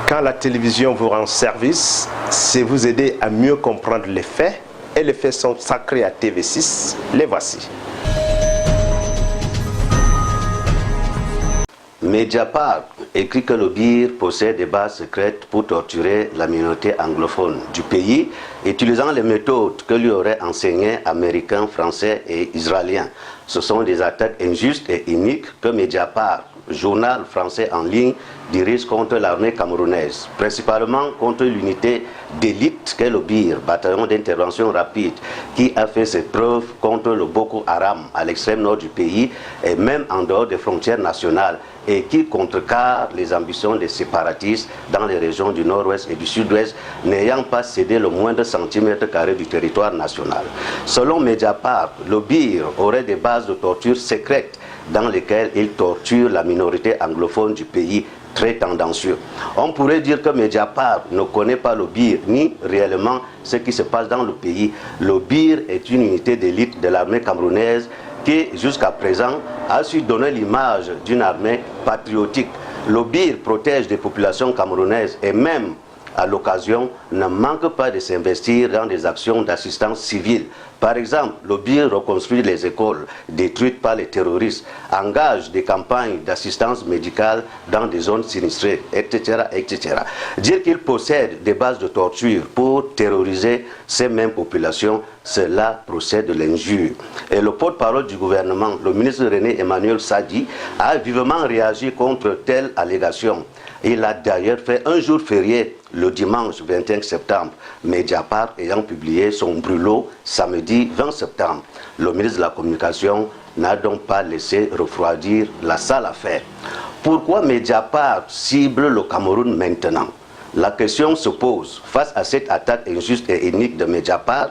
Quand la télévision vous rend service, c'est vous aider à mieux comprendre les faits. Et les faits sont sacrés à TV6. Les voici. Mediapart écrit que le BIR possède des bases secrètes pour torturer la minorité anglophone du pays, utilisant les méthodes que lui auraient enseignées Américains, Français et Israéliens. Ce sont des attaques injustes et iniques que Mediapart, journal français en ligne, dirige contre l'armée camerounaise, principalement contre l'unité d'élite qu'est le BIR, bataillon d'intervention rapide, qui a fait ses preuves contre le Boko Haram à l'extrême nord du pays et même en dehors des frontières nationales, et qui contrecarre les ambitions des séparatistes dans les régions du nord-ouest et du sud-ouest, n'ayant pas cédé le moindre centimètre carré du territoire national. Selon Mediapart, le BIR aurait des bases de torture secrètes dans lesquelles il torture la minorité anglophone du pays, très tendancieux. On pourrait dire que Mediapart ne connaît pas le BIR, ni réellement ce qui se passe dans le pays. Le BIR est une unité d'élite de l'armée camerounaise qui, jusqu'à présent, a su donner l'image d'une armée patriotique. Le BIR protège des populations camerounaises et même, à l'occasion, ne manque pas de s'investir dans des actions d'assistance civile. Par exemple, le BIR reconstruit les écoles détruites par les terroristes, engage des campagnes d'assistance médicale dans des zones sinistrées, etc., etc. Dire qu'il possède des bases de torture pour terroriser ces mêmes populations, cela procède de l'injure. Et le porte-parole du gouvernement, le ministre René Emmanuel Sadi, a vivement réagi contre telle allégation. Il a d'ailleurs fait un jour férié le dimanche 21 septembre, Mediapart ayant publié son brûlot samedi 20 septembre. Le ministre de la Communication n'a donc pas laissé refroidir la sale affaire. Pourquoi Mediapart cible le Cameroun maintenant? La question se pose face à cette attaque injuste et inique de Mediapart.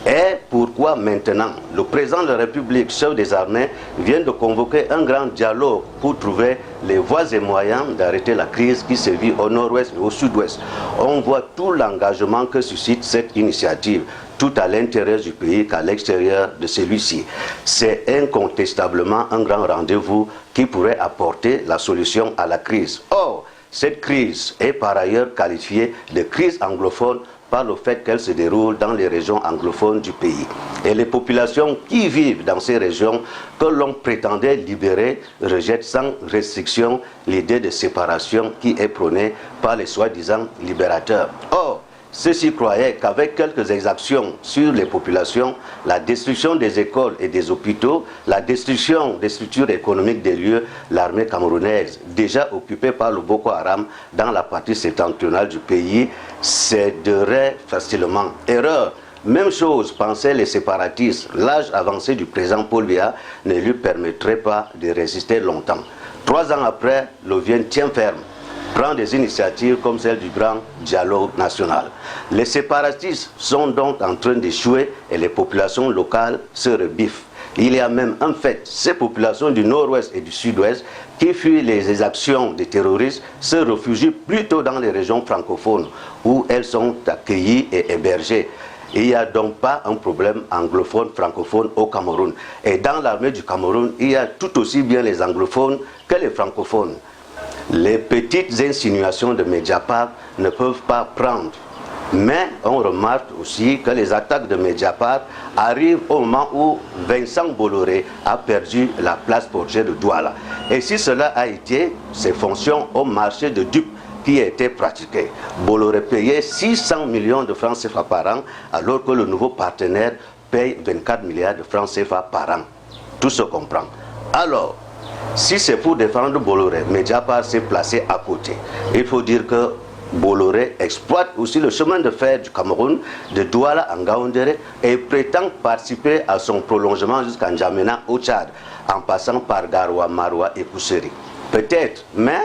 Et pourquoi maintenant le président de la République, chef des armées, vient de convoquer un grand dialogue pour trouver les voies et moyens d'arrêter la crise qui se vit au nord-ouest et au sud-ouest. On voit tout l'engagement que suscite cette initiative, tout à l'intérieur du pays qu'à l'extérieur de celui-ci. C'est incontestablement un grand rendez-vous qui pourrait apporter la solution à la crise. Or, cette crise est par ailleurs qualifiée de crise anglophone par le fait qu'elle se déroule dans les régions anglophones du pays. Et les populations qui vivent dans ces régions, que l'on prétendait libérer, rejettent sans restriction l'idée de séparation qui est prônée par les soi-disant libérateurs. Or, ceux-ci croyaient qu'avec quelques exactions sur les populations, la destruction des écoles et des hôpitaux, la destruction des structures économiques des lieux, l'armée camerounaise, déjà occupée par le Boko Haram dans la partie septentrionale du pays, céderait facilement. Erreur. Même chose pensaient les séparatistes. L'âge avancé du président Paul Biya ne lui permettrait pas de résister longtemps. 3 ans après, le Vienne tient ferme, prend des initiatives comme celle du grand dialogue national. Les séparatistes sont donc en train d'échouer et les populations locales se rebiffent. Il y a même un fait, ces populations du nord-ouest et du sud-ouest qui fuient les exactions des terroristes se réfugient plutôt dans les régions francophones où elles sont accueillies et hébergées. Il n'y a donc pas un problème anglophone-francophone au Cameroun. Et dans l'armée du Cameroun, il y a tout aussi bien les anglophones que les francophones. Les petites insinuations de Mediapart ne peuvent pas prendre. Mais on remarque aussi que les attaques de Mediapart arrivent au moment où Vincent Bolloré a perdu la place portière de Douala. Et si cela a été ses fonctions au marché de dupes qui a été pratiqué, Bolloré payait 600 millions de francs CFA par an, alors que le nouveau partenaire paye 24 milliards de francs CFA par an. Tout se comprend. Alors, si c'est pour défendre Bolloré, Mediapart s'est placé à côté. Il faut dire que Bolloré exploite aussi le chemin de fer du Cameroun, de Douala à Ngaoundéré, et prétend participer à son prolongement jusqu'à N'Djamena au Tchad, en passant par Garoua, Maroua et Kousseri. Peut-être, mais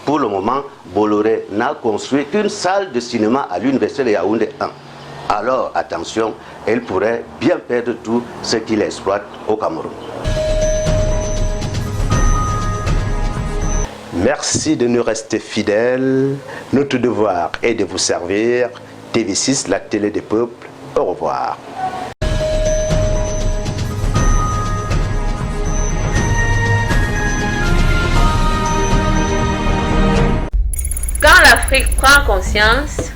pour le moment, Bolloré n'a construit qu'une salle de cinéma à l'université de Yaoundé 1. Alors, attention, elle pourrait bien perdre tout ce qu'il exploite au Cameroun. Merci de nous rester fidèles. Notre devoir est de vous servir. TV6, la télé des peuples. Au revoir. Quand l'Afrique prend conscience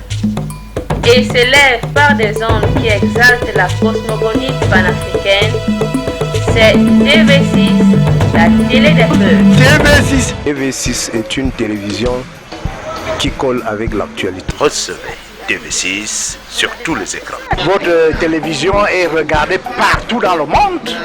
et s'élève par des ondes qui exaltent la cosmogonie panafricaine, c'est TV6, la télé des peuples. TV6 est une télévision qui colle avec l'actualité. Recevez TV6 sur tous les écrans. Votre télévision est regardée partout dans le monde.